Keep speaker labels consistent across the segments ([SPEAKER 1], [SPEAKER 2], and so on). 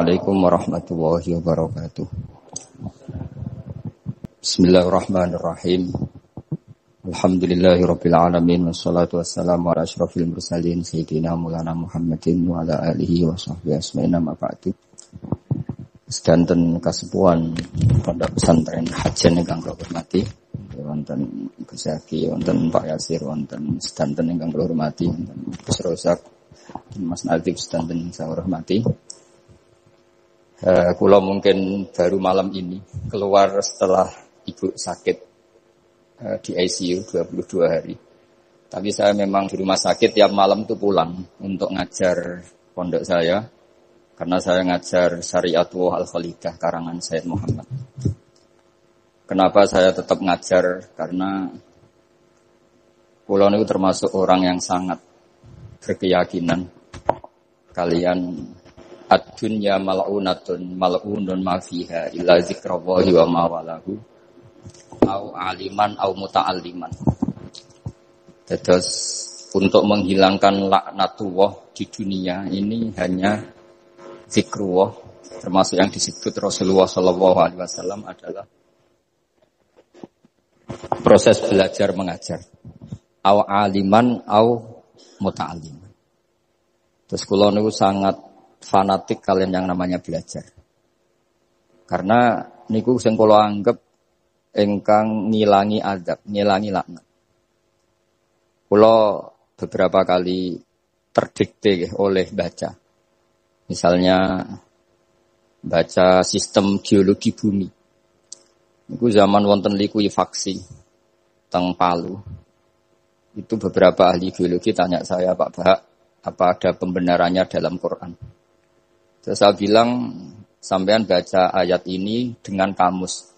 [SPEAKER 1] Assalamualaikum warahmatullahi wabarakatuh. Bismillahirrahmanirrahim. Alhamdulillahirabbil alamin wassalatu wassalamu ala asyrofil mursalin sayyidina Maulana Muhammadin wa ala alihi wa sahbihi ajmain amma ba'du. Sedanten kasepuhan pondok pesantren Hajen ingkang kula hormati, wonten Gus Zaki, wonten Pak Yasir, wonten sedanten ingkang kula hormati, wonten Gus Rozak, Mas Nadif sedanten saya hormati. Kula mungkin baru malam ini keluar setelah ibu sakit di ICU 22 hari. Tapi saya memang di rumah sakit tiap malam tuh pulang untuk ngajar pondok saya. Karena saya ngajar Syariatullah Al-Khalidah karangan Sayyid Muhammad. Kenapa saya tetap ngajar? Karena kula niku termasuk orang yang sangat berkeyakinan kalian ad-dunya mal'unun ma fiha illa zikrallahi wa ma walahu au aliman au muta'alliman. Terus untuk menghilangkan laknatullah di dunia ini hanya zikrullah, termasuk yang disebut Rasulullah sallallahu alaihi wasallam adalah proses belajar mengajar. Au aliman au muta'alliman. Terus kula niku sangat fanatik kalian yang namanya belajar. Karena niku sing kula anggap ingkang ngilangi azab, ngilangi laknat. Kula beberapa kali terdikte oleh baca. Misalnya baca sistem geologi bumi. Niku zaman wonten likuifaksi teng Palu. Itu beberapa ahli geologi tanya saya, Pak Bahak, apa ada pembenarannya dalam Quran? Terus saya bilang, sampean baca ayat ini dengan kamus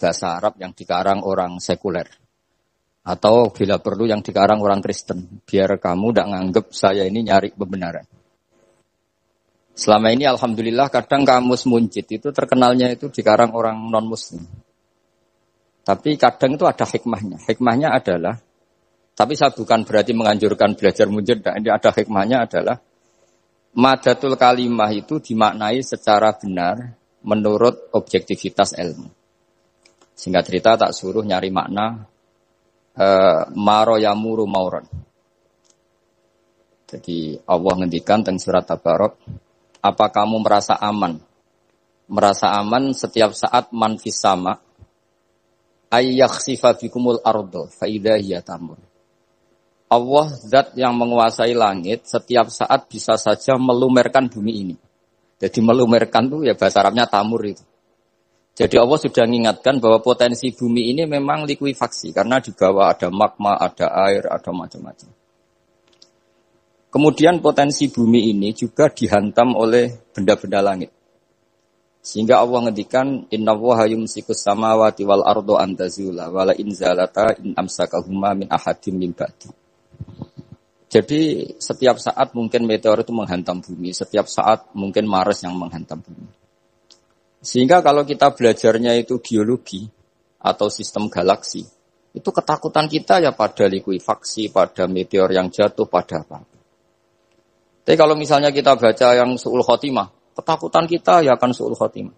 [SPEAKER 1] bahasa Arab yang dikarang orang sekuler. Atau bila perlu yang dikarang orang Kristen. Biar kamu tidak nganggep saya ini nyari pembenaran. Selama ini alhamdulillah kadang kamus Munjid itu terkenalnya itu dikarang orang non-muslim. Tapi kadang itu ada hikmahnya. Hikmahnya adalah, tapi saya bukan berarti menganjurkan belajar Munjid. Ini ada hikmahnya adalah, madatul kalimah itu dimaknai secara benar menurut objektivitas ilmu. Singkat cerita tak suruh nyari makna maro yamuru mauron. Jadi Allah ngendikan teng surat Tabarok, apa kamu merasa aman? Merasa aman setiap saat man fis sama ayyakhsifa bikumul ardo fa idza hiya tamur. Allah zat yang menguasai langit setiap saat bisa saja melumerkan bumi ini. Jadi melumerkan itu ya bahasa Arabnya tamur itu. Jadi Allah sudah mengingatkan bahwa potensi bumi ini memang likuifaksi. Karena di bawah ada magma, ada air, ada macam-macam. Kemudian potensi bumi ini juga dihantam oleh benda-benda langit. Sehingga Allah ngendikan innallaha yumsikus samawati wal ardo an tazula wala in zalata in amsakahuma min ahadim min ba'di. Jadi setiap saat mungkin meteor itu menghantam bumi, setiap saat mungkin Mars yang menghantam bumi. Sehingga kalau kita belajarnya itu geologi atau sistem galaksi, itu ketakutan kita ya pada likuifaksi, pada meteor yang jatuh, pada apa. Tapi kalau misalnya kita baca yang su'ul khotimah, ketakutan kita ya akan su'ul khotimah.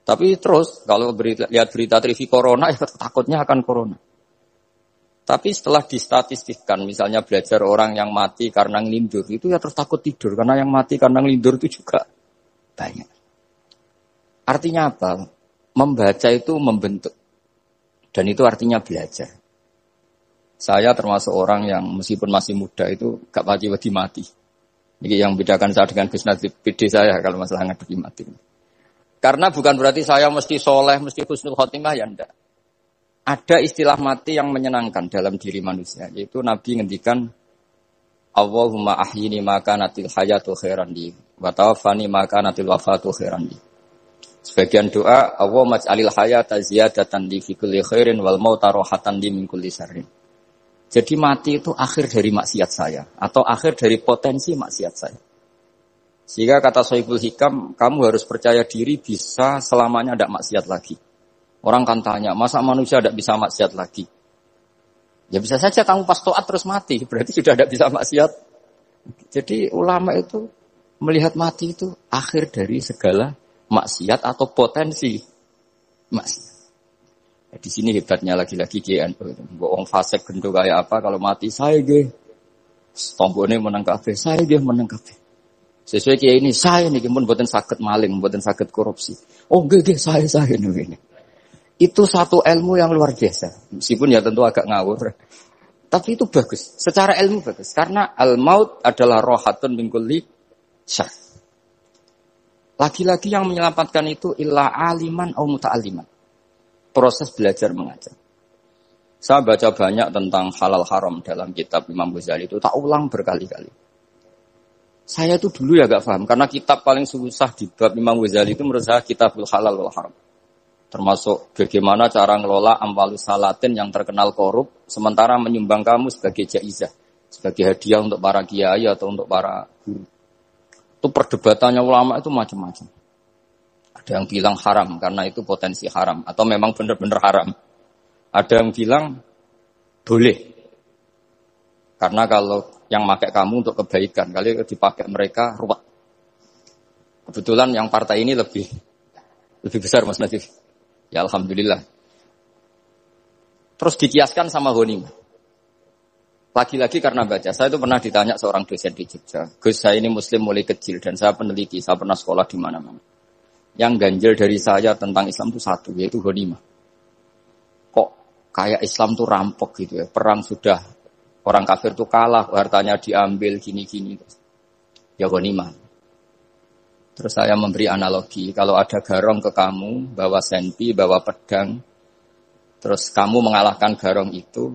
[SPEAKER 1] Tapi terus kalau lihat berita TV corona, ya takutnya akan corona. Tapi setelah distatistikkan, misalnya belajar orang yang mati karena ngelindur, itu ya terus takut tidur. Karena yang mati karena ngelindur itu juga banyak. Artinya apa? Membaca itu membentuk. Dan itu artinya belajar. Saya termasuk orang yang meskipun masih muda itu gak pati-pati mati. Ini yang membedakan saya dengan Gus Nadif PD saya kalau masalah ngadepi mati. Karena bukan berarti saya mesti soleh, mesti husnul khotimah, ya enggak. Ada istilah mati yang menyenangkan dalam diri manusia, yaitu Nabi ngendikan Allahumma ahyini maka natil hayatu khairan li wa tawaffani maka natil wafatu khairan li. Sebagian doa Allahumma ij'alil hayata ziyadatan li fi kulli khairin wal mauta rahatan li min kulli syarrin. Jadi mati itu akhir dari maksiat saya atau akhir dari potensi maksiat saya. Sehingga kata Sohibul Hikam, kamu harus percaya diri bisa selamanya tidak maksiat lagi. Orang kan tanya, masa manusia tidak bisa maksiat lagi? Ya bisa saja kamu pas taat terus mati, berarti sudah tidak bisa maksiat. Jadi ulama itu Melihat mati itu akhir dari segala maksiat atau potensi maksiat. Di sini hebatnya lagi-lagi GNU. Wong fasik gendho kayak apa kalau mati saya nggih. Tombone menang kabeh, saya nggih menang kabeh. Sesuai kiai ini saya niki mun mboten saged maling, mboten saged korupsi. Oh nggih saya ini. Itu satu ilmu yang luar biasa. Meskipun ya tentu agak ngawur. Tapi itu bagus. Secara ilmu bagus karena al-maut adalah rohatun min kulli syarr. Lagi-lagi yang menyelamatkan itu illa aliman au muta'alliman. Proses belajar mengajar. Saya baca banyak tentang halal haram dalam kitab Imam Ghazali itu tak ulang berkali-kali. Saya itu dulu ya gak paham karena kitab paling susah di bab Imam Ghazali itu menurut saya kitabul halal wal haram. Termasuk bagaimana cara ngelola amwalus salatin yang terkenal korup sementara menyumbang kamu sebagai jaizah, sebagai hadiah untuk para kiai atau untuk para guru. Itu perdebatannya ulama itu macam-macam. Ada yang bilang haram karena itu potensi haram atau memang benar-benar haram. Ada yang bilang boleh. Karena kalau yang pakai kamu untuk kebaikan, kali dipakai mereka ruwet. Kebetulan yang partai ini lebih besar Mas Nadif. Ya alhamdulillah. Terus dikiaskan sama ghanimah. Lagi-lagi karena baca, saya itu pernah ditanya seorang dosen di Jogja. Gus, saya ini muslim mulai kecil dan saya peneliti, saya pernah sekolah di mana-mana. Yang ganjil dari saya tentang Islam itu satu, yaitu ghanimah. Kok kayak Islam itu rampok gitu ya, perang sudah, orang kafir itu kalah, hartanya diambil, gini-gini. Ya ghanimah. Terus saya memberi analogi, kalau ada garong ke kamu, bawa senpi, bawa pedang, terus kamu mengalahkan garong itu,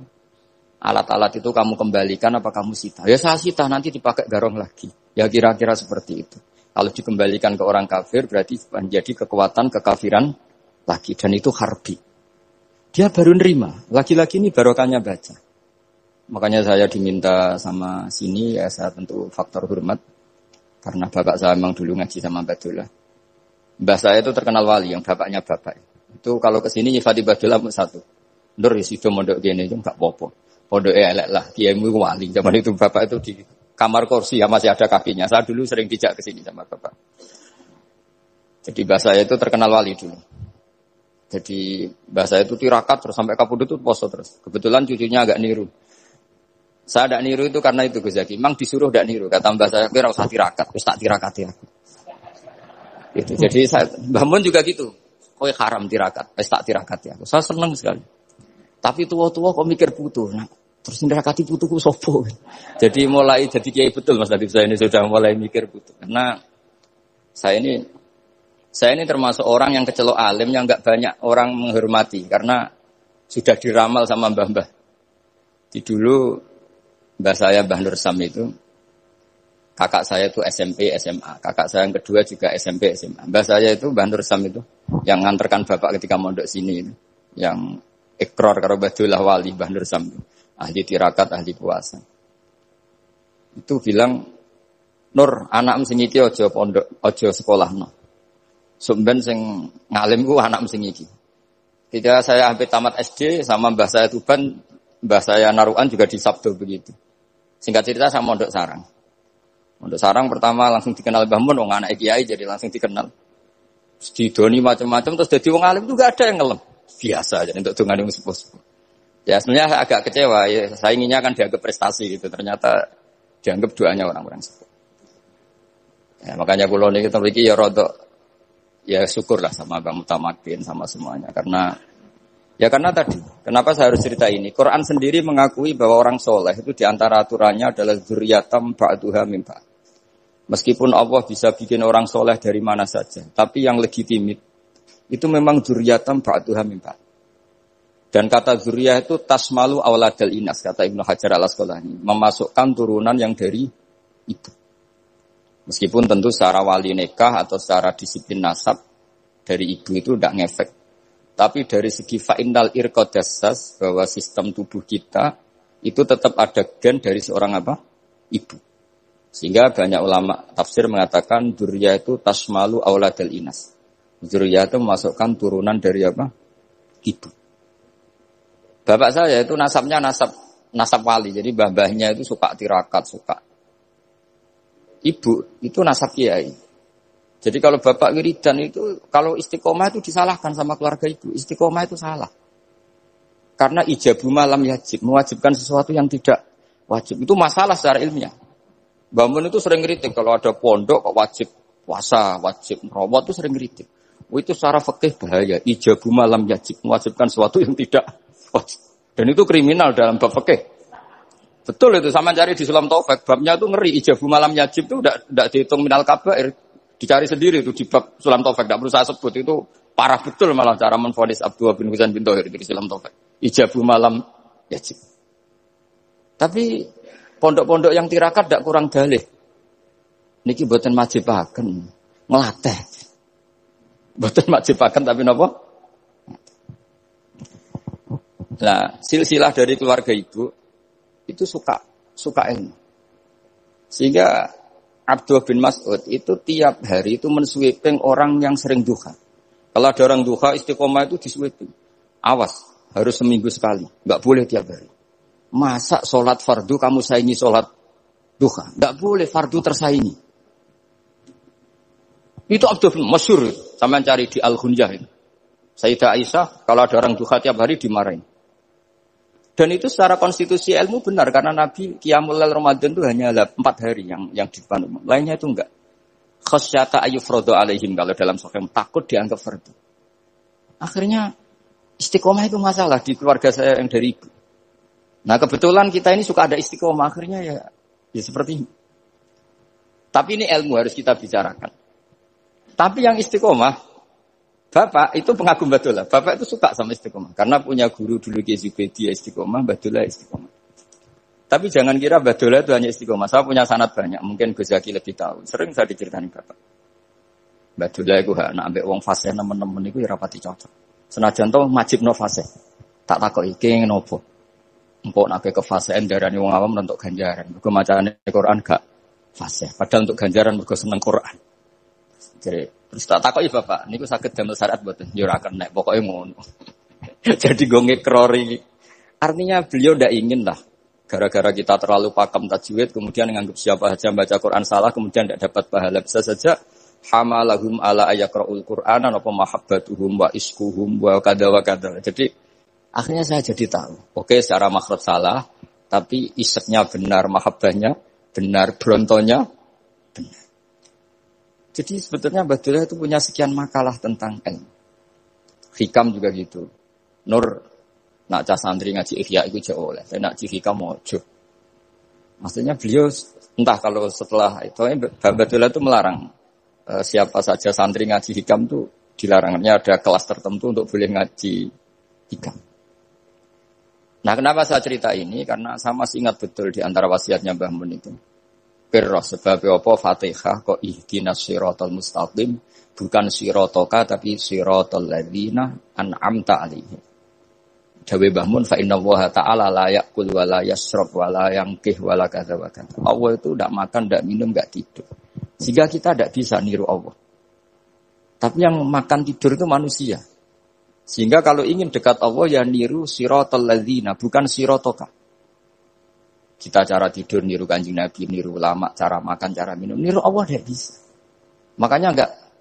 [SPEAKER 1] alat-alat itu kamu kembalikan apa kamu sita? Ya saya sita, nanti dipakai garong lagi. Ya kira-kira seperti itu. Kalau dikembalikan ke orang kafir berarti menjadi kekuatan kekafiran lagi. Dan itu harbi. Dia baru nerima. Lagi-lagi ini barokahnya baca. Makanya saya diminta sama sini, ya saya tentu faktor hormat. Karena bapak saya memang dulu ngaji sama Badullah. Mbah saya itu terkenal wali, yang bapaknya bapak. Itu kalau kesini nyifati Badullah satu. Nur isido mondok gini itu enggak apa-apa. Pondok elek lah, kiaimu wali. Zaman itu bapak itu di kamar kursi ya masih ada kakinya. Saya dulu sering dijak ke sini sama bapak. Jadi mbah saya itu terkenal wali dulu. Jadi mbah saya itu tirakat terus sampai kapundhut itu poso terus. Kebetulan cucunya agak niru. Saya tidak niru itu karena itu Gus Zaki. Memang disuruh tidak niru. Kata mbah saya, kira usah tirakat, terus tak tirakati aku. Gitu. Jadi saya, Mbah Mun juga gitu. Kowe haram tirakat, terus tak tirakati aku. Saya senang sekali. Tapi tua-tua kok mikir putu. Nah, terus nirakati putuku sopo. Jadi mulai jadi kiai betul Mas Nadif, saya ini sudah mulai mikir putu. Karena saya ini termasuk orang yang kecelok alim yang enggak banyak orang menghormati karena sudah diramal sama mbah-mbah. Di dulu mbah saya Mbah Nur Sam itu kakak saya itu SMP SMA, kakak saya yang kedua juga SMP SMA. Mbah saya itu Mbah Nur Sam itu yang nganterkan bapak ketika mondok sini itu, yang ikrar karo Badullah wali Mbah Nur Sam itu. Ahli tirakat, ahli puasa. Itu bilang, Nur, anak sing iki aja pondok, aja sekolahno. Sumben sing ngalim ku anak sing iki. Ketika saya hampir tamat SD sama mbah saya Tuban, mbah saya Narukan juga di Sabdo begitu. Singkat cerita saya mondok sarang. Mondok sarang pertama langsung dikenal Mbah Mun, wong anak kiai jadi langsung dikenal. Terus didoni macam-macam terus dadi wong alim itu gak ada yang ngelem. Biasa aja untuk dongane sepuh-sepuh. Ya sebenarnya saya agak kecewa, ya, saya inginnya kan dianggap prestasi gitu, ternyata dianggap doanya orang-orang sepuh. Ya, makanya kalau ini kita memiliki ya rodok, ya syukurlah sama Bang Mutamakin sama semuanya, karena tadi, kenapa saya harus cerita ini? Quran sendiri mengakui bahwa orang soleh itu diantara aturannya adalah dzurriyyatam ba'duha min ba'd. Meskipun Allah bisa bikin orang soleh dari mana saja, tapi yang legitimit itu memang dzurriyyatam ba'duha min ba'd. Dan kata zuriyah itu tasmalu auladal inas, kata Ibnu Hajar al-Asqalani, memasukkan turunan yang dari ibu. Meskipun tentu secara wali nikah atau secara disiplin nasab dari ibu itu tidak ngefek. Tapi dari segi fa'innal irqadassas, bahwa sistem tubuh kita itu tetap ada gen dari seorang apa? Ibu. Sehingga banyak ulama tafsir mengatakan zuriyah itu tasmalu auladal inas. Zuriyah itu memasukkan turunan dari apa? Ibu. Bapak saya itu nasabnya nasab wali, jadi mbah-mbahnya itu suka tirakat, suka ibu itu nasab kiai. Jadi kalau bapak wiridan itu, kalau istiqomah itu disalahkan sama keluarga ibu. Istiqomah itu salah. Karena ijabu malam yajib, mewajibkan sesuatu yang tidak wajib. Itu masalah secara ilmiah. Mbak Mun itu sering kritik kalau ada pondok kok wajib puasa, wajib merawat itu sering kritik. Itu secara fikih bahaya. Ijabu malam yajib, mewajibkan sesuatu yang tidak wajib. Dan itu kriminal dalam bab fikih. Betul itu, sama cari di Sulam Taufik. Babnya itu ngeri, ijabu malam yajib itu tidak dihitung minal kabair. Dicari sendiri itu di bab Sulam Taufik. Tidak perlu saya sebut, itu parah betul malah cara menvonis Abdullah bin Husain bin Thohir di Sulam Taufik. Ijabu malam yajib. Tapi pondok-pondok yang tirakat tidak kurang dalih. Niki boten majibaken, ngelatih. Boten majibaken tapi napa? Nah, silsilah dari keluarga ibu itu suka ilmu. Sehingga Abdullah bin Mas'ud itu tiap hari itu mensweeping orang yang sering duha. Kalau ada orang duha istiqomah itu disweeping. Awas, harus seminggu sekali, enggak boleh tiap hari. Masa sholat fardu kamu saingi sholat duha? Enggak boleh, fardu tersaingi. Itu Abdullah bin masyhur, sampean cari di Al-Ghunjah itu. Sayyidah Aisyah kalau ada orang duha tiap hari dimarahin. Dan itu secara konstitusi ilmu benar karena Nabi Qiyamul Lail Ramadan itu hanya 4 hari yang di depan umum. Lainnya itu enggak. Khasyata ayyufradu alaihim kalau dalam sahih takut dianggap fardu. Akhirnya istiqomah itu masalah di keluarga saya yang dari ibu. Nah kebetulan kita ini suka ada istiqomah akhirnya ya seperti ini. Tapi ini ilmu harus kita bicarakan. Tapi yang istiqomah Bapak itu pengagum Badulah. Bapak itu suka sama istiqomah. Karena punya guru dulu Ki Zubedi istiqomah, Badulah istiqomah. Tapi jangan kira Badulah itu hanya istiqomah. Saya punya sanad banyak. Mungkin Gus Zaki lebih tahu. Sering saya diceritain Bapak. Badulah itu nak ambek wong fasih nemen-nemen itu ya rapati cocok. Senajan to majibno fasih. Tak takoki iki ngopo. Engko nek ke fasihan darani wong awam untuk ganjaran. Mergo macane Quran gak fasih. Padahal untuk ganjaran mergo seneng Quran. Jadi terus tak takoki Bapak, niku saged damel syariat mboten? Ya ora kena, pokoke ngono. Jadi go ngekrori. Artinya beliau ndak ingin lah gara-gara kita terlalu pakem tajwid kemudian nganggap siapa saja baca Quran salah kemudian tidak dapat pahala. Bisa saja hamalahum ala ayakraul Qur'ana apa mahabbatuhum wa iskuhum wa kada wa kada. Jadi akhirnya saya jadi tahu. Oke, secara makhraj salah, tapi iseknya benar, mahabbahnya benar, brontonya benar. Jadi sebetulnya Badulah itu punya sekian makalah tentang ilmu. Hikam juga gitu. Nur nak cah santri ngaji Ihya itu jauh oleh. Tapi nak ngaji Hikam mojo. Maksudnya beliau entah kalau setelah itu Badulah itu melarang siapa saja santri ngaji Hikam itu dilarangnya ada kelas tertentu untuk boleh ngaji Hikam. Nah kenapa saya cerita ini? Karena saya masih ingat betul di antara wasiatnya Mbah Mun itu. Pirroh sebab apa Fatihah kok ihdinas siratal mustaqim bukan siratoka tapi siratal ladzina an'amta alaihim. Dawe Mbah Mun fa inna Allaha ta'ala la ya'kul wa la yashrab wa la yanqih wa la kadza wa kadza. Allah itu enggak makan, enggak minum, enggak tidur. Sehingga kita enggak bisa niru Allah. Tapi yang makan tidur itu manusia. Sehingga kalau ingin dekat Allah ya niru siratal ladzina bukan siratoka. Kita cara tidur niru Kanjeng Nabi, niru ulama, cara makan, cara minum, niru Allah tidak bisa. Makanya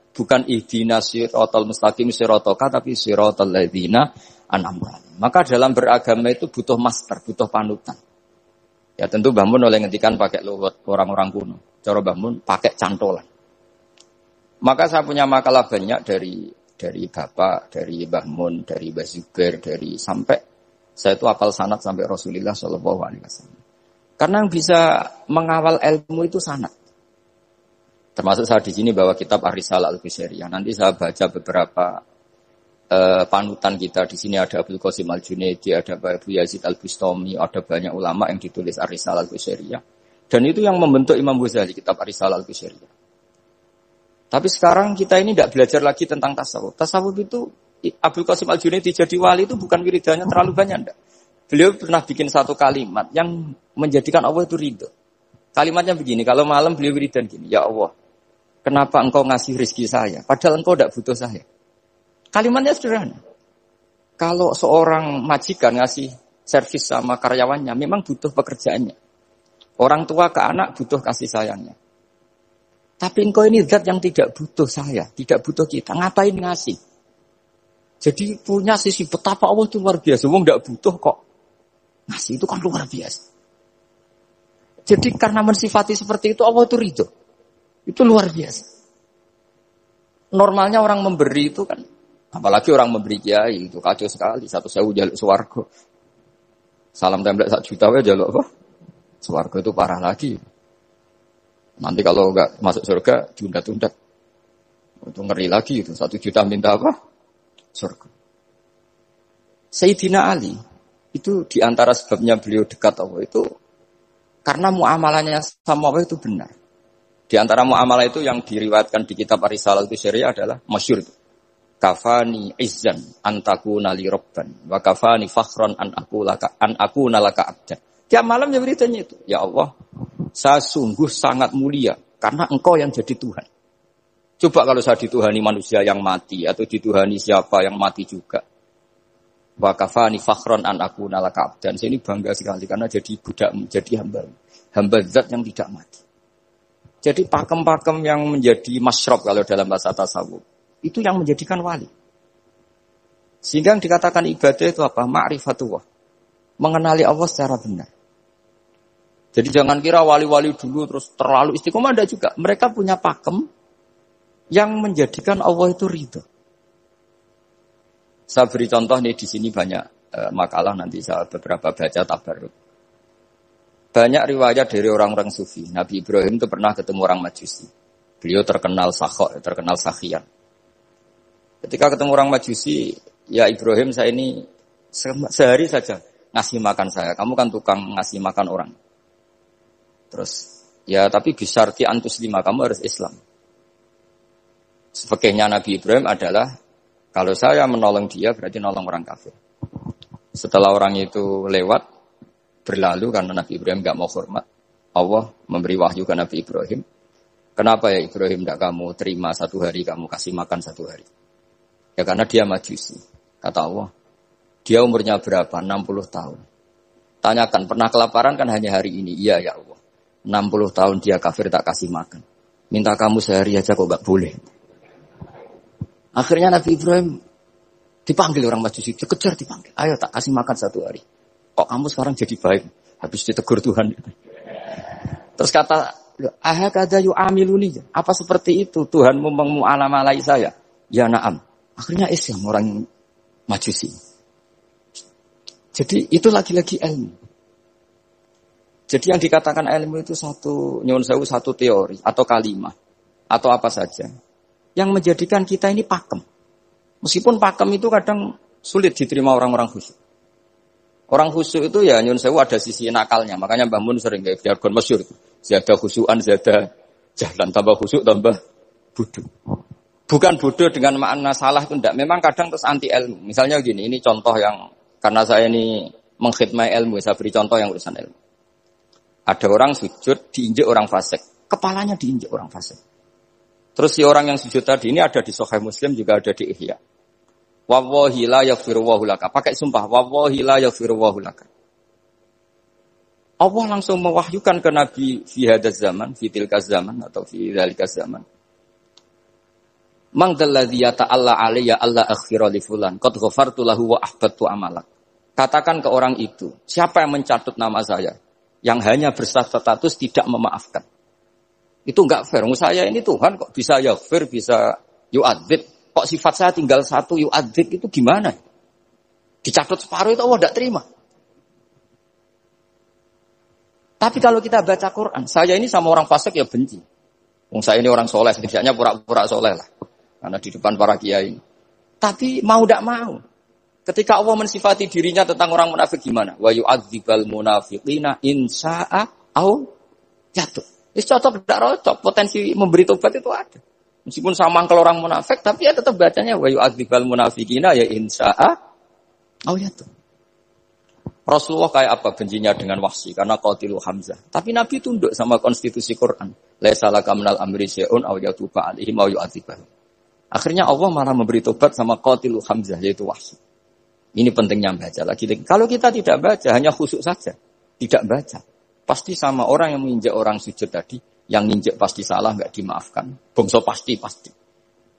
[SPEAKER 1] bukan ihdinas siratal mustaqim siratoka tapi siratal ladzina an'amta. Maka dalam beragama itu butuh master, butuh panutan. Ya tentu Mbah Mun oleh ngendikan pakai luwet orang-orang kuno. Cara Mbah Mun pakai cantolan. Maka saya punya makalah banyak dari Bapak, dari Mbah Mun, dari Mbah Zubair, dari sampai saya itu hafal sanad sampai Rasulullah sallallahu alaihi wasallam. Karena yang bisa mengawal ilmu itu sanad. Termasuk saya di sini bawa kitab Ar-Risalah Al-Qusairiyah. Nanti saya baca beberapa panutan kita. Di sini ada Abdul Qasim Al-Junaidi, ada Abu Yazid Al-Bustami, ada banyak ulama yang ditulis Ar-Risalah Al-Qusairiyah. Dan itu yang membentuk Imam Ghazali, kitab Ar-Risalah Al-Qusairiyah. Tapi sekarang kita ini tidak belajar lagi tentang tasawuf. Tasawuf itu Abdul Qasim Al-Junaidi jadi wali itu bukan wiridannya terlalu banyak, enggak. Beliau pernah bikin satu kalimat yang menjadikan Allah itu ridho. Kalimatnya begini, kalau malam beliau wiridan gini, ya Allah, kenapa engkau ngasih rezeki saya, padahal engkau tidak butuh saya. Kalimatnya sederhana. Kalau seorang majikan ngasih servis sama karyawannya, memang butuh pekerjaannya. Orang tua ke anak butuh kasih sayangnya. Tapi engkau ini zat yang tidak butuh saya, tidak butuh kita. Ngapain ngasih? Jadi punya sisi betapa Allah itu luar biasa. Wong enggak butuh kok. Ngasih itu kan luar biasa. Jadi karena mensifati seperti itu Allah itu ridho. Itu luar biasa. Normalnya orang memberi itu kan, apalagi orang memberi kiai itu kacau sekali. 1.000 jaluk swarga. Salam template 1 juta wae jaluk apa? Swarga itu parah lagi. Nanti kalau enggak masuk surga diundat-undat. Itu ngeri lagi itu. 1 juta minta apa? Surga. Sayyidina Ali itu diantara sebabnya beliau dekat Allah itu karena muamalahnya sama Allah itu benar. Di antara muamalah itu yang diriwayatkan di kitab Ar-Risalah itu syariah adalah masyhur itu. Kafani izzan antakuna li rabban wa kafani fakhran an aku nalaka abdan. Tiap malam ya beritanya itu. Ya Allah, saya sungguh sangat mulia karena engkau yang jadi Tuhan. Coba kalau saya dituhani manusia yang mati atau dituhani siapa yang mati juga. Wa kafani fakhran an aku nalaka abdan. Saya ini bangga sekali karena jadi budakmu, jadi hamba zat yang tidak mati. Jadi pakem-pakem yang menjadi masyrab kalau dalam bahasa tasawuf itu yang menjadikan wali. Sehingga yang dikatakan ibadah itu apa? Ma'rifatullah. Mengenali Allah secara benar. Jadi jangan kira wali-wali dulu terus terlalu istiqomah, ada juga. Mereka punya pakem yang menjadikan Allah itu ridho. Saya beri contoh nih di sini banyak makalah nanti saya beberapa baca tabarruk. Banyak riwayat dari orang-orang sufi. Nabi Ibrahim itu pernah ketemu orang Majusi. Beliau terkenal sakhok, terkenal sakhian. Ketika ketemu orang Majusi, ya Ibrahim saya ini sehari saja ngasih makan saya. Kamu kan tukang ngasih makan orang. Terus, ya tapi bisyarti antus lima, kamu harus Islam. Sebagainya Nabi Ibrahim adalah, kalau saya menolong dia berarti nolong orang kafir. Setelah orang itu lewat, berlalu karena Nabi Ibrahim enggak mau hormat. Allah memberi wahyu ke Nabi Ibrahim. Kenapa ya Ibrahim enggak kamu terima 1 hari, kamu kasih makan 1 hari? Ya karena dia Majusi. Kata Allah, dia umurnya berapa? 60 tahun. Tanyakan, pernah kelaparan kan hanya hari ini? Iya ya Allah. 60 tahun dia kafir tak kasih makan. Minta kamu sehari aja kok enggak boleh. Akhirnya Nabi Ibrahim dipanggil orang Majusi, dikejar dipanggil. Ayo tak kasih makan 1 hari. Kok kamu sekarang jadi baik? Habis ditegur Tuhan. Terus kata, ahakada yu'amiluni. Apa seperti itu? Tuhanmu mengu'alamalai saya. Ya na'am. Akhirnya Islam orang Majusi. Jadi itu lagi-lagi ilmu. Jadi yang dikatakan ilmu itu nyuwun sewu satu teori atau kalimat atau apa saja yang menjadikan kita ini pakem. Meskipun pakem itu kadang sulit diterima orang-orang khusyuk. Orang khusyuk itu ya nyuwun sewu ada sisi nakalnya. Makanya Mbah Mun sering kayak jargon masyhur itu. Zada khusyuan, zada jahlan, tambah khusyuk, tambah bodoh. Bukan bodoh dengan makna salah itu enggak. Memang kadang terus anti ilmu. Misalnya gini, ini contoh yang karena saya ini mengkhidmati ilmu, saya beri contoh yang urusan ilmu. Ada orang sujud diinjek orang fasik, kepalanya diinjek orang fasik. Terus si orang yang sujud tadi ini ada di Sahih Muslim juga ada di Ihya. Wallahi la yaghfirullahu laka. Pakai sumpah, wallahi la yaghfirullahu laka. Allah langsung mewahyukan ke Nabi fi hadzal zaman, fi tilkaz zaman atau fi dzalikaz zaman. Man dzalladzi yata'alla alayya alla aghfira li fulan qad ghafartu lahu wa ahbattu amalak. Katakan ke orang itu, siapa yang mencatut nama saya yang hanya berstatus tidak memaafkan. Itu enggak fair. Saya ini Tuhan kok bisa yaghfir, bisa yu'adzib. Kok sifat saya tinggal 1 yu'adzib itu gimana? Dicatut separuh itu Allah tidak terima. Tapi kalau kita baca Quran, saya ini sama orang fasik ya benci. Saya ini orang soleh, setidaknya pura-pura soleh lah. Karena di depan para kiai. Tapi mau tidak mau. Ketika Allah mensifati dirinya tentang orang munafik gimana? Wa yu'adzibal munafiqina insya'a au jatuh. Ini cocok tidak cocok. Potensi memberi tobat itu ada. Meskipun sama kalau orang munafik, tapi ya tetap bacanya wa yu'adzibal munafiqina ya insya'a au jatuh. Rasulullah kayak apa bencinya dengan Wahsy karena qatilu Hamzah. Tapi Nabi tunduk sama konstitusi Quran. Laisa laka minal amri syai'un aw yatuba alaihim aw yu'adzibahum. Akhirnya Allah malah memberi tobat sama qatilu Hamzah yaitu Wahsy. Ini pentingnya baca lagi. Kalau kita tidak baca hanya khusyuk saja, tidak baca. Pasti sama orang yang menginjak orang sujud tadi Yang ninjek pasti salah, enggak dimaafkan. Bongso pasti.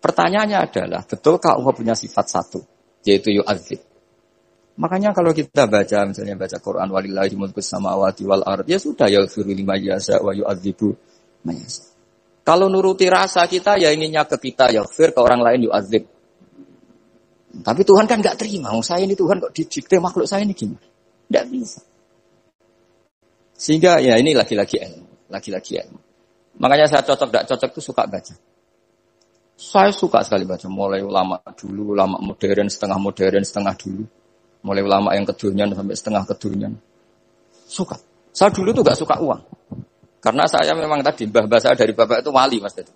[SPEAKER 1] Pertanyaannya adalah, betulkah Allah punya sifat satu? Yaitu yu'adzib. Makanya kalau kita baca, misalnya baca Quran, walillahi mulkus samawati wal ard, ya sudah, yaghfiru liman yasha wa yu'adzibu man yasha. Kalau nuruti rasa kita, ya inginnya ke kita, yaghfir, ke orang lain yu'adzib. Tapi Tuhan kan enggak terima. Saya ini Tuhan kok didikte makhluk saya ini gimana? Enggak bisa. Sehingga ya ini lagi-lagi ilmu. Makanya saya cocok enggak cocok itu suka baca. Saya suka sekali baca, mulai ulama dulu, ulama modern, setengah dulu. Mulai ulama yang kedunian sampai setengah kedunian. Suka. Saya dulu tuh enggak suka uang. Karena saya memang tadi mbah saya dari bapak itu wali Mas Dadi.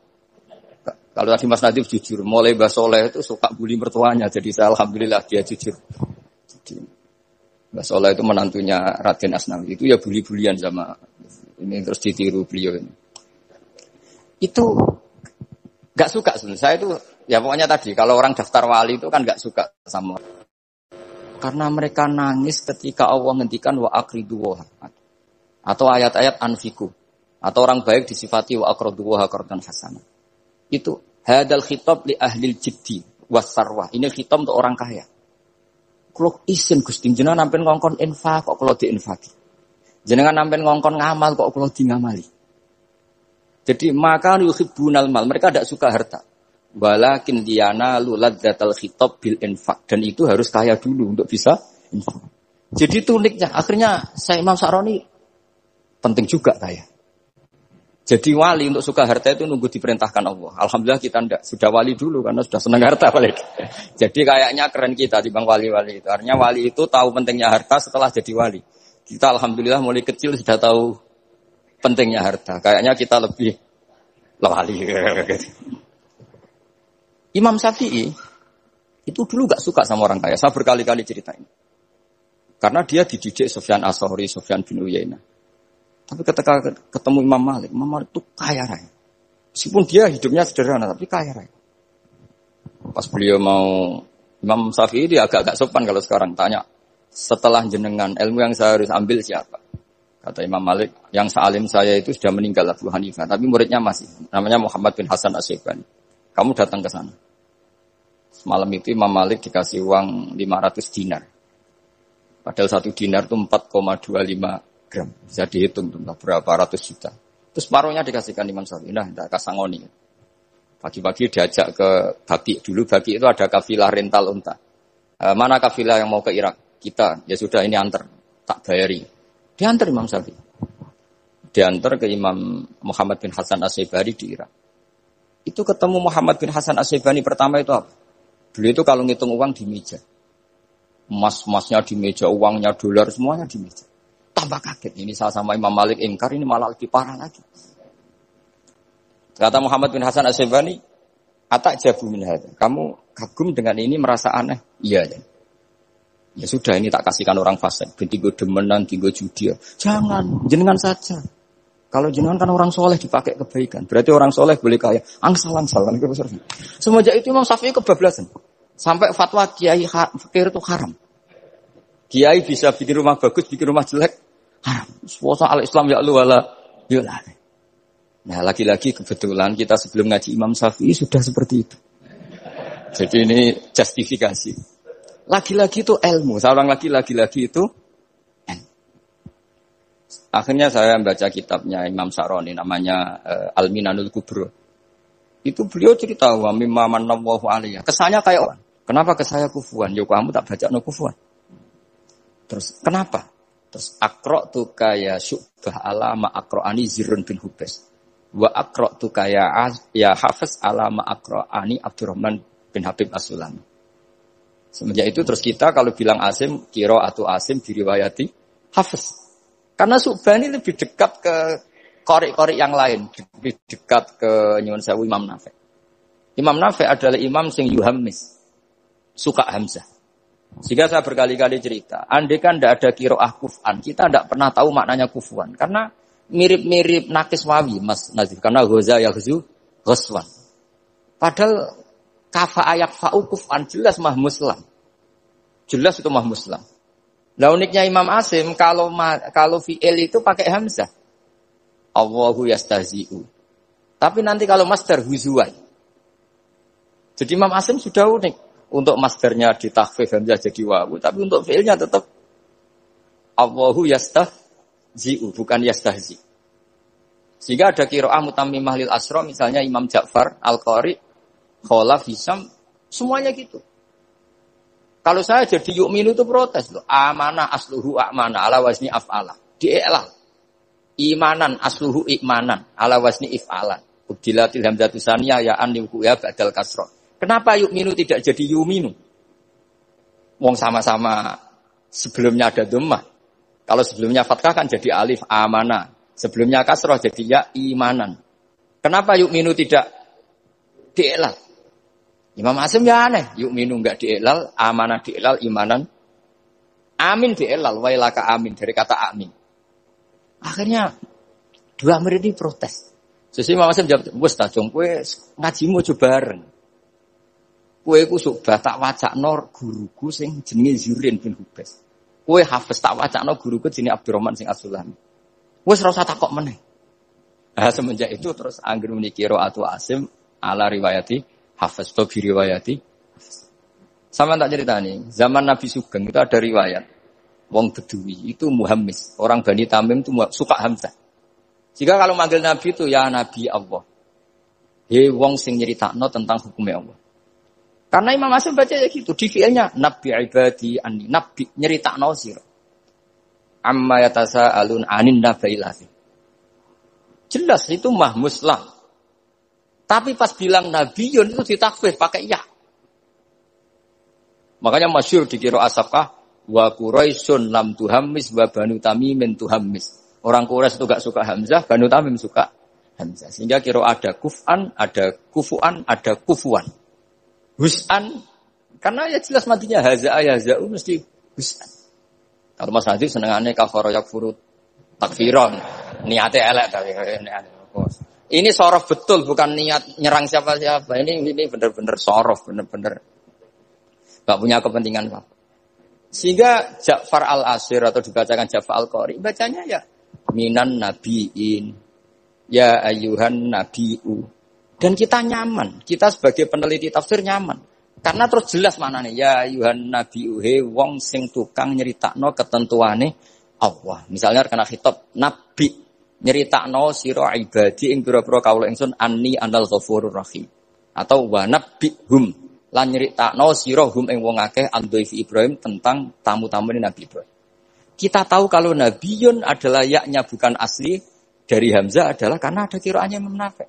[SPEAKER 1] Kalau tadi Mas Nadif jujur, mulai Mbah Soleh itu suka bully mertuanya, jadi saya alhamdulillah dia jujur. Jadi, Mbah Soleh itu menantunya Raden Asnawi, itu ya bully-bulian sama ini terus ditiru beliau ini. Itu gak suka sebenarnya. Saya itu ya pokoknya tadi kalau orang daftar wali itu kan gak suka sama. Karena mereka nangis ketika Allah ngendikan wa aqridu wa atau ayat-ayat anfiku atau orang baik disifati wa aqridu wa qardan hasanah. Itu hadal khitab li ahlil jiddi wasarwah. Ini khitab untuk orang kaya. Kalau isin Gusti jenengan nampen ngongkon infak kok kalau diinfaki. Jenengan nampen ngongkon ngamal kok kalau di ngamali. Jadi maka yuhibbunal mal, mereka tidak suka harta. Walakin diana luladzatal khitab bil infak, dan itu harus kaya dulu untuk bisa infak. Jadi itu uniknya. Akhirnya saya Imam Sa'roni penting juga kaya. Jadi wali untuk suka harta itu nunggu diperintahkan Allah. Alhamdulillah kita enggak. Sudah wali dulu karena sudah senang harta balik. Jadi kayaknya keren kita dibanding wali-wali itu. Artinya wali itu tahu pentingnya harta setelah jadi wali. Kita alhamdulillah mulai kecil sudah tahu pentingnya harta. Kayaknya kita lebih wali. Imam Syafi'i itu dulu enggak suka sama orang kaya. Saya berkali-kali ceritain. Karena dia dididik Sufyan As-Tsauri, Sufyan bin Uyainah. Tapi ketika ketemu Imam Malik itu kaya raya. Meskipun dia hidupnya sederhana, tapi kaya raya. Pas beliau mau, Imam Syafi'i dia agak-agak sopan kalau sekarang tanya, setelah jenengan ilmu yang saya harus ambil siapa? Kata Imam Malik, yang sealim saya itu sudah meninggal Abu Hanifah, tapi muridnya masih, namanya Muhammad bin Hasan Asy-Syaibani. Kamu datang ke sana. Semalam itu Imam Malik dikasih uang 500 dinar. Padahal 1 dinar itu 4,25 gram. Bisa dihitung berapa ratus juta. Terus separuhnya dikasihkan Imam Syafi'i. Nah, tidak kasangoni. Pagi-pagi diajak ke Baki. Dulu Baki itu ada kafilah rental unta. Mana kafilah yang mau ke Irak? Kita. Ya sudah ini antar. Tak bayari. Diantar Imam Syafi'i. Diantar ke Imam Muhammad bin Hasan Asy-Syaibani di Irak. Itu ketemu Muhammad bin Hasan Asy-Syaibani pertama itu apa? Beliau itu kalau ngitung uang di meja. Emas-emasnya di meja, uangnya dolar, semuanya di meja. Tambah kaget. Ini saya sama Imam Malik ingkar, ini malah lebih parah lagi. Kata Muhammad bin Hasan Asy-Syaibani, atak jabu min hadza. Kamu kagum dengan ini merasa aneh? Iya. Ya sudah, ini tak kasihkan orang fasik. Tinggo demenan, tinggo judi. Jangan, jenengan saja. Kalau jenengan kan orang soleh dipakai kebaikan. Berarti orang soleh boleh kaya. Angsal-angsal. Semenjak itu Imam Syafi'i kebablasan. Sampai fatwa kiai fakir itu haram. Kiai bisa bikin rumah bagus, bikin rumah jelek. Haram. Suasa al-Islam ya wala yulah. Nah, lagi-lagi kebetulan kita sebelum ngaji Imam Syafi'i sudah seperti itu. Jadi ini justifikasi. Lagi-lagi itu ilmu. Saya ulang lagi itu ilmu. Akhirnya saya baca kitabnya Imam Sa'roni namanya Al-Minanul Kubro. Itu beliau cerita wa mimma manallahu alaihi. Kesannya kayak orang. Kenapa ke saya kufuan? Ya kamu tak baca no kufuan. Terus kenapa? Terus akro tu kaya syubah alama akroani Zirun bin Hubes. Wa akro tu kaya ya Hafiz alama akroani Abdurrahman bin Habib As-Sulami. Semenjak itu terus kita kalau bilang Asim, kiro atau Asim diriwayati Hafiz. Karena Subhani lebih dekat ke korek-korek yang lain, lebih dekat ke Nyuwun Sewu Imam Nafi'. Imam Nafi' adalah imam sing yuhammis, suka hamzah. Sehingga saya berkali-kali cerita, andai kan tidak ada qiraah kuf'an, kita tidak pernah tahu maknanya kufuan. Karena mirip-mirip nakis wawi, Mas Nazif. Karena ghoza yaghzu ghoswan. Padahal kafa ayak fa'u kuf'an jelas mah muslam. Jelas itu mah muslam. Lah uniknya Imam Asim kalau fi'il itu pakai hamzah. Allahu yastahzi'u. Tapi nanti kalau masdar huzuan. Jadi Imam Asim sudah unik. Untuk masdarnya ditakhfif hamzah jadi wawu, tapi untuk fi'ilnya tetap Allahu yastahzi'u, bukan yastahzi. Sehingga ada qiraah mutammimah lil asra, misalnya Imam Ja'far, Al-Qari, Khalaf, Hisam, semuanya gitu. Kalau saya jadi yu'minu itu protes loh. Amanah asluhu a'mana ala wazni af'ala. Di'ilal. Imanan asluhu i'manan ala wazni if'alan. Ubdilatil hamzatu saniyah ya an liwuya ba'dal kasra. Kenapa yu'minu tidak jadi yu'minu? Wong sama-sama sebelumnya ada dhammah. Kalau sebelumnya fathah kan jadi alif amanah. Sebelumnya kasrah jadi ya imanan. Kenapa yu'minu tidak di'ilal? Imam Asim ya aneh. Yu'minu enggak di'ilal, amanah di'ilal, imanan. Amin di'ilal, wailaka amin. Dari kata amin. Akhirnya dua murid ini protes. Sesuai Imam Asim jawab, wes tak jong, kowe ngajimu coba bareng. Kowe ku sok tak wacakno guruku sing jenenge Zurin bin Hubes. Kowe hafes tak wacakno guruku jenenge Abdurrahman sing As-Sulami. Wes ora usah takok meneh. Nah, semenjak itu terus anggere muni qiraatu Asim ala riwayati Hafiz to bi riwayati. Sama tak ceritani, zaman Nabi Sugeng itu ada riwayat wong Bedui itu muhammis, orang Bani Tamim itu suka Hamzah. Jika kalau manggil Nabi itu ya Nabi Allah. He wong sing nyeritakno tentang hukumnya Allah. Karena Imam Asim baca ya gitu, di fi'ilnya Nabi ibadi anni, Nabi nyeritakno sira. Amma yatasaalun anin nabailati. Jelas itu mahmuslah. Tapi pas bilang nabiyun itu ditakfif pakai ya. Makanya masyhur di qiraah Safqah wa Quraisyun lam tuhammis wa Banu Tamimin tuhammis. Orang Quraisy itu enggak suka Hamzah, Banu Tamim suka Hamzah. Sehingga qiraah ada kuf'an, ada kufu'an, ada kufuan. Hus'an karena ya jelas matinya haza'a yaza'u mesti hus'an. Kalau Mas Hadi senengane kafara yakfuru takfiron. Niate elek tapi ini sorof betul, bukan niat nyerang siapa-siapa. Ini benar-benar sorof, benar-benar gak punya kepentingan apa. Sehingga Ja'far al-Asir atau dibacakan Ja'far al-Qari, bacanya ya minan nabiin, ya ayuhan nabiu. Dan kita nyaman, kita sebagai peneliti tafsir nyaman. Karena terus jelas maknanya, ya ayuhan nabiu, he wong sing tukang nyeritakno ketentuane Allah. Misalnya karena khitab nabi. Nyeritakno sira ibadi ing pira-pira kawula ingsun anni anal ghafurur rahim atau wa nabbihum lan nyeritakno sira hum ing wong akeh andhaifi Ibrahim tentang tamu-tamune Nabi Ibrahim. Kita tahu kalau nabiyun adalah yaknya bukan asli dari Hamzah adalah karena ada qiraahnya Imam Nafi'.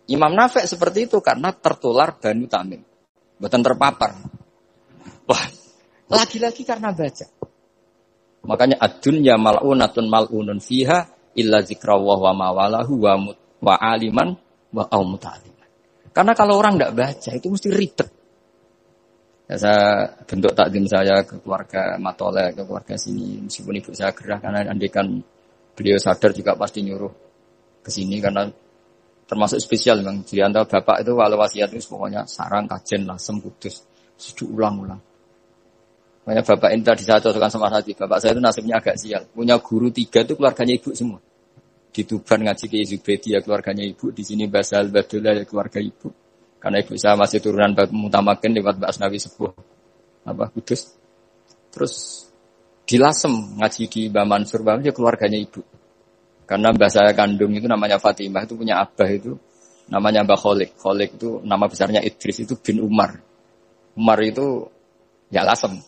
[SPEAKER 1] Imam Nafi' seperti itu karena tertular Banu Tamim. Mboten terpapar. Wah, lagi-lagi karena baca. Makanya ad-dunya mal'unatun mal'unun fiha illa zikrawah wa mawalahu wa aliman wa muta'aliman. Karena kalau orang tidak baca itu mesti ribet. Ya, saya bentuk takdim saya ke keluarga Matole, ke keluarga sini. Meskipun ibu saya gerah karena andikan beliau sadar juga pasti nyuruh ke sini karena termasuk spesial memang. Di antara bapak itu walau wasiat itu pokoknya sarang kajen lasem kudus. Sudah ulang-ulang. Makanya bapak ini tadi saya cocokkan sama hati. Bapak saya itu nasibnya agak sial. Punya guru 3 itu keluarganya ibu semua. Di Tuban ngaji ke Zubedi ya keluarganya ibu. Di sini Basal Badullah ya keluarga ibu. Karena ibu saya masih turunan Mutamakin lewat Mbak Asnawi Sepuh. Kudus. Terus di Lasem ngaji di Mbak Mansur ya keluarganya ibu. Karena mbak saya kandung itu namanya Fatimah. Itu punya abah itu. Namanya Mbak Kholik. Kholik itu nama besarnya Idris itu bin Umar. Umar itu ya Lasem.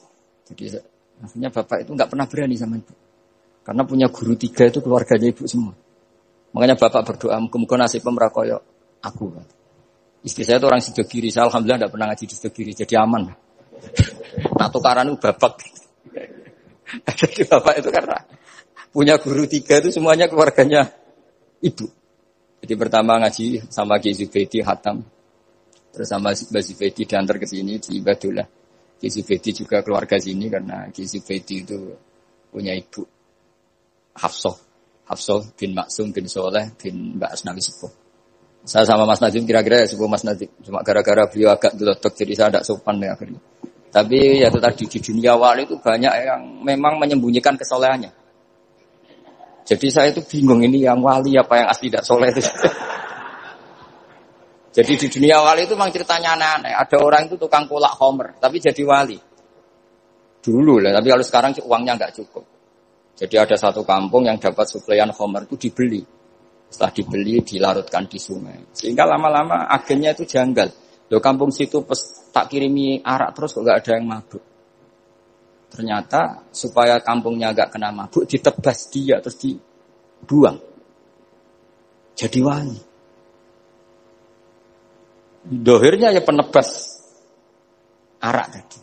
[SPEAKER 1] Jadi akhirnya bapak itu enggak pernah berani sama ibu. Karena punya guru 3 itu keluarganya ibu semua. Makanya bapak berdoa, muga-muga nasib pemrakoyo aku. Istri saya itu orang Sidogiri, saya alhamdulillah enggak pernah ngaji di Sidogiri, jadi aman. Nah tukaran itu bapak. Jadi bapak itu karena punya guru 3 itu semuanya keluarganya ibu. Jadi pertama ngaji sama Ki Zubedi Hatam. Terus sama Mbak Zubedi diantar ke sini di Ibadullah. Ki Zubedi juga keluarga sini karena Ki Zubedi itu punya ibu Hafsah bin Maksum bin Soleh bin Mbak Asnawi Sepuh. Saya sama Mas Nazim kira-kira ya sepuh Mas Nazim. Cuma gara-gara beliau agak delotok jadi saya tidak sopan ya akhirnya. Tapi ya itu tadi di dunia wali itu banyak yang memang menyembunyikan kesolehannya. Jadi saya itu bingung ini yang wali apa yang asli tidak soleh itu. Jadi di dunia wali itu memang ceritanya aneh-aneh. Ada orang itu tukang kolak homer, tapi jadi wali. Dulu lah, tapi kalau sekarang uangnya nggak cukup. Jadi ada satu kampung yang dapat suplaian homer itu dibeli. Setelah dibeli, dilarutkan di sungai. Sehingga lama-lama agennya itu janggal. Loh kampung situ tak kirimi arak terus kok nggak ada yang mabuk. Ternyata supaya kampungnya nggak kena mabuk, ditebas dia terus dibuang. Jadi wali. Dohirnya ya penebas arak tadi.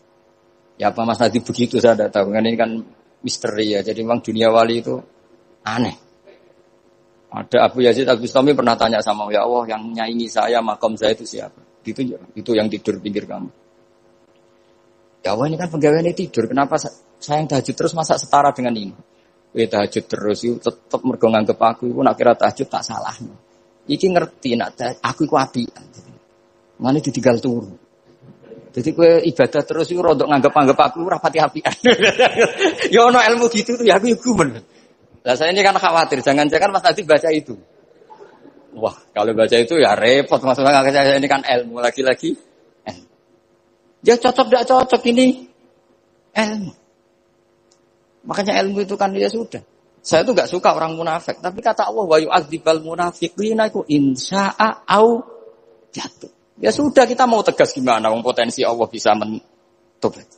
[SPEAKER 1] Ya apa Mas Nadi begitu saya tidak tahu. Ini kan misteri ya. Jadi memang dunia wali itu aneh. Ada Abu Yazid Al-Bustami pernah tanya sama ya Allah yang nyaingi saya makom saya itu siapa? Itu yang tidur pinggir kamu. Ya Allah ini kan pegawainya tidur. Kenapa saya yang tahajud terus masa setara dengan ini? Tahajud terus itu tetap mergo nganggep aku itu nak kira tahajud tak salah. Iki ngerti nak aku iku apian. Mane ditinggal turu. Jadi kowe ibadah terus iku rodok nganggep-anggep aku ora pati apian. Ya ono ilmu gitu tuh ya aku gumen. Lah saya ini kan khawatir jangan-jangan Mas Nadi baca itu. Wah, kalau baca itu ya repot maksudnya saya ini kan ilmu lagi-lagi. Dia cocok tidak cocok ini ilmu. Makanya ilmu itu kan dia sudah. Saya itu enggak suka orang munafik, tapi kata Allah wa yu'adzibal munafiqina iku insya'a au jatuh. Ya sudah kita mau tegas gimana wong potensi Allah bisa mentobat.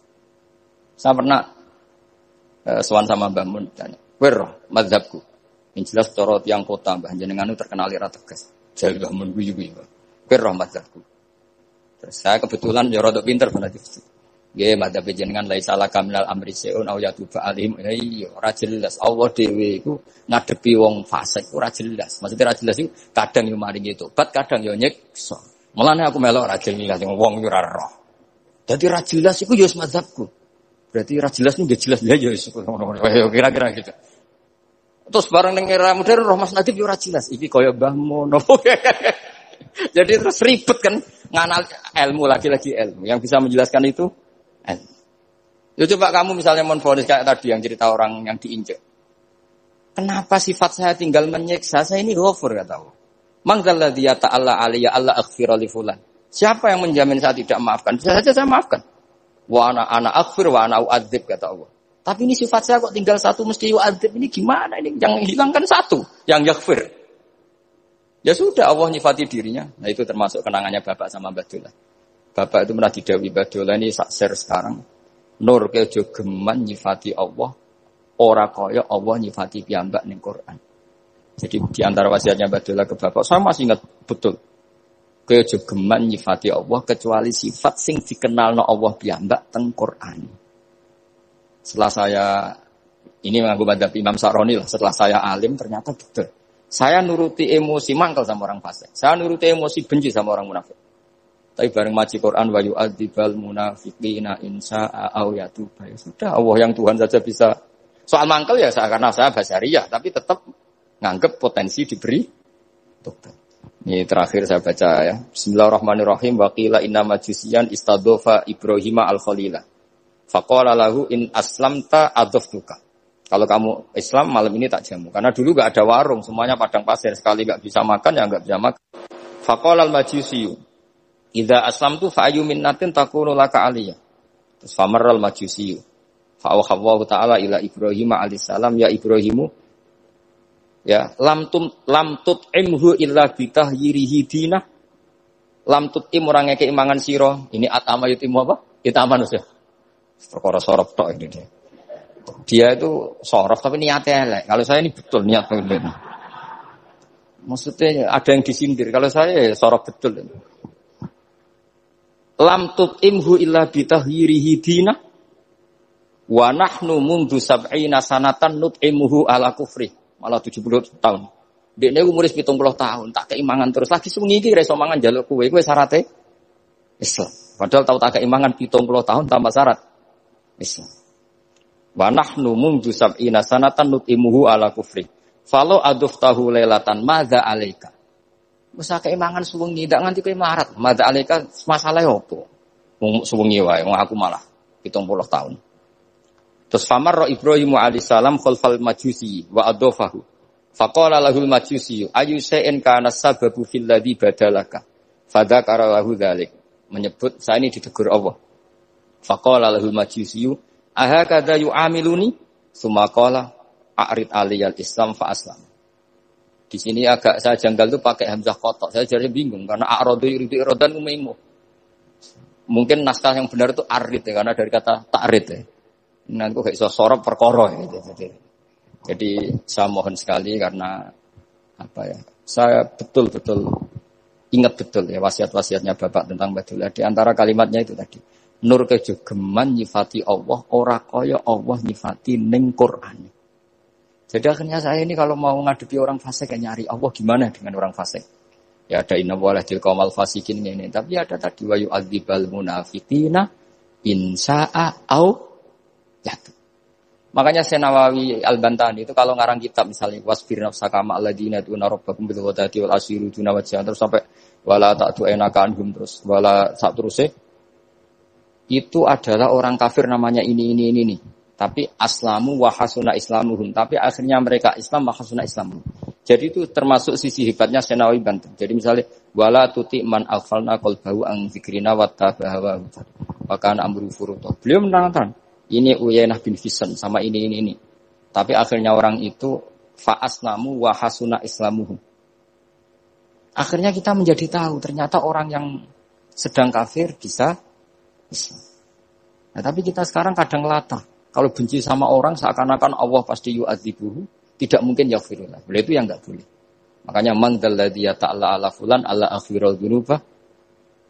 [SPEAKER 1] Saya pernah sowan sama Mbah Mun tanya, "Wer mazhabku?" Yang jelas cara tiyang kota Mbah jenengan terkenal ira tegas. Jare Mbah Mun guyu-guyu. "Wer mazhabku?" Terus saya kebetulan ya rada pinter bener iki. Nggih mazhab jenengan la salah kamil amri seun au yatuba alim. Iya ora jelas Allah dhewe iku ngadepi wong fasik ora jelas. Maksudnya ora jelas iku kadang yo maringi tobat, kadang yo nyiksa. Mulane aku melok ra jelas wong ora roh. Dadi ra jelas iku ya mazhabku. Berarti ra jelas niku nggih jelas ya ya kira-kira gitu. Terus bareng ning era modern roh Mas Nadif yo ora jelas. Iki kaya Mbah Mono. Jadi terus ribet kan nganal ilmu lagi-lagi ilmu. Yang bisa menjelaskan itu ilmu. Ya coba kamu misalnya menfonis kayak tadi yang cerita orang yang diinjek. Kenapa sifat saya tinggal menyiksa? Saya ini ghafur kata Allah. Man dzalladzi yata'alla alayya alla aghfira li fulan. Siapa yang menjamin saya tidak maafkan? Bisa saja saya maafkan. Wa ana aghfir wa ana u'adzib kata Allah. Tapi ini sifat saya kok tinggal satu mesti u'adzib. Ini gimana ini? Yang hilangkan satu, yang yaghfir. Ya sudah Allah nyifati dirinya. Nah itu termasuk kenangannya Bapak sama Mbak Dola. Bapak itu pernah didhawuhi Mbak Dola ini sak share sekarang. Nur kejo geman nyifati Allah. Ora kaya Allah nyifati piyambak ning Quran. Jadi di antara wasiatnya Mbak Dola ke Bapak, saya masih ingat betul. Kejo geman nyifati Allah kecuali sifat sing dikenalno Allah piyambak teng Quran. Setelah saya ini mengaku madzhab Imam Sa'roni lah, setelah saya alim ternyata betul. Saya nuruti emosi mangkel sama orang fasik. Saya nuruti emosi benci sama orang munafik. Tapi bareng maji Quran wa yu'adzibal munafiqina insya'a au yatuba. Ya sudah Allah yang Tuhan saja bisa. Soal mangkel ya karena saya basyariyah, tapi tetap nganggep potensi diberi tobat. Ini terakhir saya baca ya. Bismillahirrahmanirrahim. Wa qila inna majusiyan istadhofa Ibrahim al-Khalila. Faqala lahu in aslamta adhaftuka. Kalau kamu Islam malam ini tak jamu. Karena dulu enggak ada warung, semuanya padang pasir. Sekali enggak bisa makan ya enggak bisa makan. Faqala al-majusiyu idza aslamtu fa ayyu minnatin takunu laka aliyya. Terus famarral majusiyu. Fa awhawa ta'ala ila Ibrahim alaihissalam ya Ibrahimu ya lam tut'imhu illa bitahyirihi dinah. Lam tut'im ora ngeke imangan sira. Ini atama yutimu apa? Itaman wis ya. Perkara sorop tok ini dia. Dia itu sorof tapi niatnya elek. Kalau saya ini betul niat betul. Maksudnya ada yang disindir. Kalau saya sorof betul. Lam tut'imhu illa bitahyirihi dinah. Wa nahnu mundu sab'ina sanatan nut'imuhu ala kufri. Malah 70 tahun. Dekne umur 70 tahun, tak keimangan terus. Lagi sewengi iki ra iso mangan njaluk kowe syarate Islam. Padahal tau tak keimangan 70 tahun tanpa syarat Islam. Wa nahnu mundu sab'ina sanatan nut'imuhu ala kufri. Falo aduftahu lailatan madza alaika. Wis keimangan sewengi ndak nganti kowe melarat. Madza alaika masalah opo? Wong sewengi wae, wong aku malah 70 tahun. Terus famar Ibrahim alaihissalam khalfal majusi wa adofahu. Faqala lahul majusi ayu syai'in kana sababu fil ladzi badalaka. Fadzakara lahu dzalik. Menyebut saya ini ditegur Allah. Faqala lahul majusi ahakadza yu'amiluni? Summa qala a'rid aliyal Islam fa aslam. Di sini agak saya janggal tuh pakai hamzah qotok. Saya jadi bingung karena a'radu yuridu iradan umaimu. Mungkin naskah yang benar itu arid ya karena dari kata ta'rid ya. Nanti kok iso sorop perkara gitu. Jadi saya mohon sekali karena apa ya? Saya betul-betul ingat betul ya wasiat-wasiatnya Bapak tentang Badullah. Di antara kalimatnya itu tadi. Nur kejogeman nyifati Allah ora kaya Allah nyifati ning Quran. Jadi akhirnya saya ini kalau mau ngadepi orang fasik kayak nyari Allah gimana dengan orang fasik? Ya ada inna waladil qaumal fasikin ini, tapi ada tadi wa yu'adzibal munafiqina in syaa au yatu. Makanya Senawawi Al-Bantani itu kalau ngarang kitab misalnya wasfir nafsaka ma alladziina tuna rabbakum bil ghadati wal ashiru tuna wajhan terus sampai wala ta'tu enaka anhum terus wala sak terusé itu adalah orang kafir namanya ini. Tapi aslamu wa hasuna islamuhum. Tapi akhirnya mereka Islam wa hasuna islamuhum. Jadi itu termasuk sisi hebatnya Senawi Banten. Jadi misalnya wala tuti man aghfalna qalbahu an dzikrina wa tabaha wa kana amru furuta. Beliau menerangkan ini Uyainah bin Hisn sama ini. Tapi akhirnya orang itu fa aslamu wa hasuna islamuhum. Akhirnya kita menjadi tahu ternyata orang yang sedang kafir bisa Islam. Nah, tapi kita sekarang kadang latah. Kalau benci sama orang seakan-akan Allah pasti yu'adzibuhu, tidak mungkin yaghfirullah. Boleh itu yang enggak boleh. Makanya man dzalladzi yata'alla ala fulan alla aghfirul dzunuba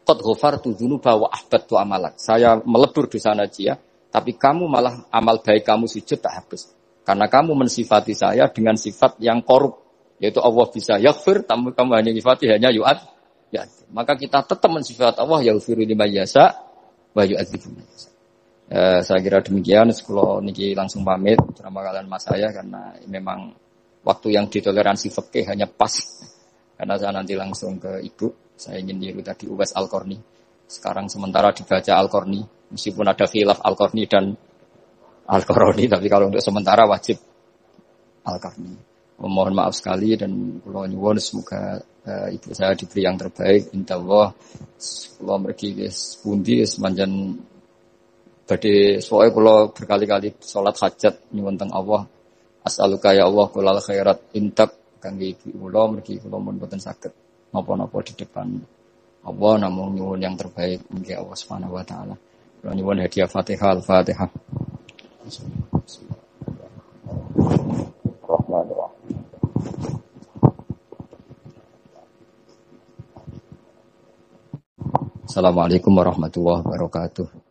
[SPEAKER 1] qad ghafartu dzunuba wa ahbattu amalak. Saya melebur dosa najiyah, tapi kamu malah amal baik kamu sujud tak habis. Karena kamu mensifati saya dengan sifat yang korup, yaitu Allah bisa yaghfir, tapi kamu hanya sifati hanya yu'ad. Ya, maka kita tetap mensifat Allah yaghfiru liman yasha wa yu'adzibu man yasha. Saya kira demikian. Kalau niki langsung pamit sama kalian mas saya karena memang waktu yang ditoleransi fikih hanya pas. Karena saya nanti langsung ke ibu. Saya ingin niru tadi Uwais Al-Qarni. Sekarang sementara dibaca Al-Qarni, meskipun ada khilaf Al-Qarni dan Al-Qarni, tapi kalau untuk sementara wajib Al-Qarni. Mohon maaf sekali dan kula nyuwun semoga ibu saya diberi yang terbaik. Insyaallah kula mergi wis pundi semanjan badhe soe kula berkali-kali salat hajat nyuwun teng Allah. As'aluka ya Allah kulal khairat intak kangge ibu kula mergi kula mun boten saged napa-napa di depan Allah namung nyuwun yang terbaik mugi Allah Subhanahu wa taala. Kula nyuwun hadiah Fatihah Al-Fatihah. Assalamualaikum warahmatullahi wabarakatuh.